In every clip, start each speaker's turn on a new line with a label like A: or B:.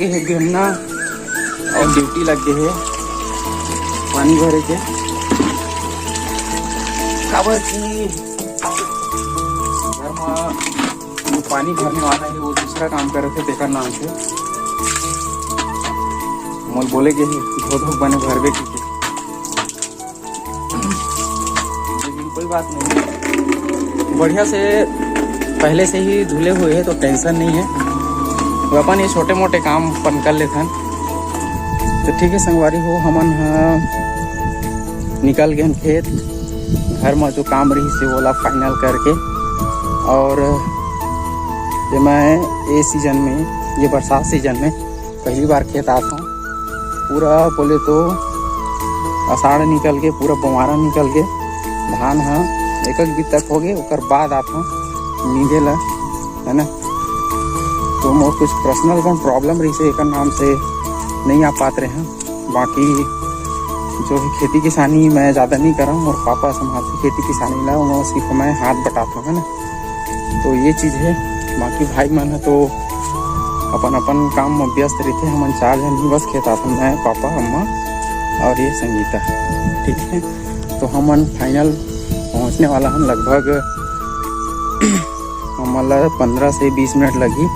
A: है गन्ना और ड्यूटी लग गए है पानी भरे के काबर की घर में जो पानी भरने वाला है वो दूसरा काम कर रहे थे देखा नाम से मोल बोले गए धो धो बने भरवे की लेकिन कोई बात नहीं, बढ़िया से पहले से ही धुले हुए हैं तो टेंशन नहीं है। तो अपन ये छोटे मोटे काम अपन कर लेते हैं तो ठीक है। संगवारी हो हमन निकल गए खेत, घर में जो काम रही से वो ला फाइनल करके। और ये मैं ये सीजन में, ये बरसात सीजन में पहली बार खेत आता हूँ। पूरा बोले तो आषाढ़ निकल के पूरा बमारा निकल के धान हाँ एक बीत तक हो गए ओकर बाद आता हूँ नींदे ला, है ना। तो मोर कुछ पर्सनल कौन प्रॉब्लम रही से एक नाम से नहीं आ पाते रहे हैं। बाकी जो भी खेती किसानी मैं ज़्यादा नहीं कर रहा हूँ, और पापा संभालते खेती किसानी ला वो सिर्फ मैं हाथ बटाता हूँ, है ना। तो ये चीज़ है। बाकी भाई मन है तो अपन अपन काम में व्यस्त रहते हैं। हम 4 जन ही बस खेत आते, मैं पापा अम्मा और ये संगीता, ठीक है। तो हम फाइनल पहुँचने वाला हम लगभग हमारा 15 से 20 मिनट लगी।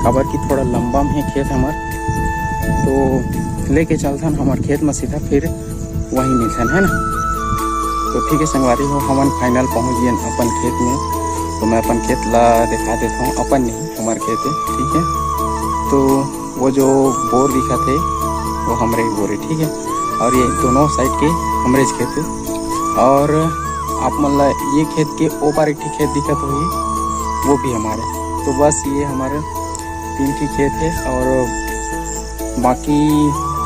A: खबर की थोड़ा लंबा में है खेत हमार, तो लेके चलते हैं हमारे खेत में सीधा, फिर वहीं मिलते हैं, ना। तो ठीक है संगवारी हो, हम फाइनल पहुंच गए अपन खेत में। तो मैं अपन खेत ला दिखा देता हूँ, अपन नहीं हमारे खेत है, ठीक है। तो वो जो बोर दिखा थे वो हमारे बोर है, ठीक है। और ये दोनों साइड के हमारे खेत है। और आप मतलब ये खेत के ओ पार एक खेत दिखा तो ये वो भी हमारे। तो बस ये हमारे 3 खेत है। और बाकी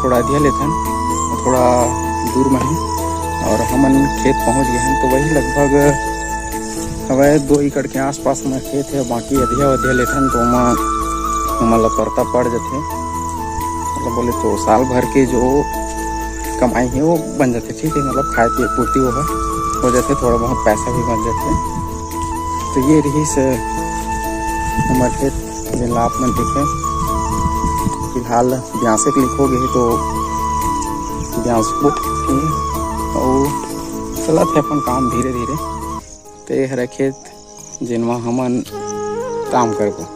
A: थोड़ा अधिया लेते हैं, थोड़ा दूर में है। और हमन खेत पहुंच गए हैं। तो वही लगभग हमारे 2 एकड़ के आसपास में खेत है। बाकी अधिया लेते हैं तो हमारा करता पड़ जाते, मतलब बोले तो साल भर के जो कमाई है वो बन जाते, ठीक है। मतलब खाए पिए पूर्ति हो जाते, थोड़ा बहुत पैसा भी बन जाते। तो ये रही से हमारे खेत जिन आप मन देखे फिलहाल ब्यासे के लिखोगे तो ब्यास को और चला थे अपन काम धीरे धीरे। तो ये हरा खेत जिनमें हमन काम करबो।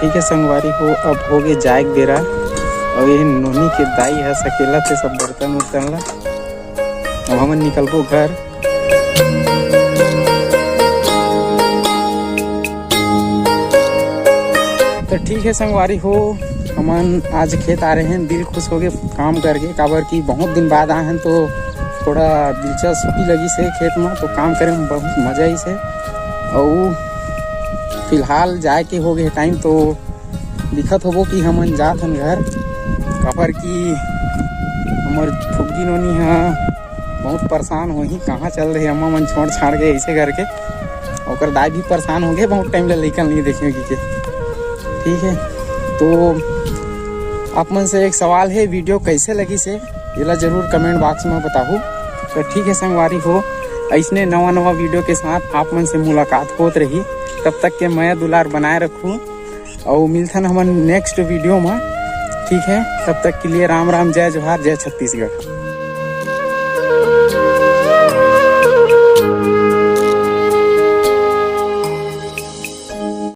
A: ठीक है संगवारी हो, अब हो गए जाए बेरा। और ये नोनी के दाई है सकेला थे सब बर्तन उर्तन ला। अब हम निकलबो घर। तो ठीक है संगवारी हो, हम आज खेत आ रहे हैं। दिल खुश हो गए काम करके, काबर की बहुत दिन बाद आए हैं तो थोड़ा दिलचस्पी लगी से खेत में। तो काम करे में बहुत मजा ही से। और फिलहाल जाए के हो गए टाइम तो दिखत होबो कि हम जात हन घर। काबर की हमार फुग्गी नोनी हाँ बहुत परेशान हो ही, कहाँ चल रहे अम्मा मन छोड़ छाड़ के ऐसे करके। और दाई भी परेशान हो गए, बहुत टाइम ले लेकर नहीं देखे के। ठीक है, तो आप मन से एक सवाल है, वीडियो कैसे लगी से ये जरूर कमेंट बॉक्स में बताओ। तो ठीक है संगवारी हो, ऐसने नवा वीडियो के साथ आप मन से मुलाकात होत रही। तब तक के मैं दुलार बनाए रखूँ और मिलथन हमन नेक्स्ट वीडियो में। ठीक है, तब तक के लिए राम राम, जय जोहार, जय छत्तीसगढ़।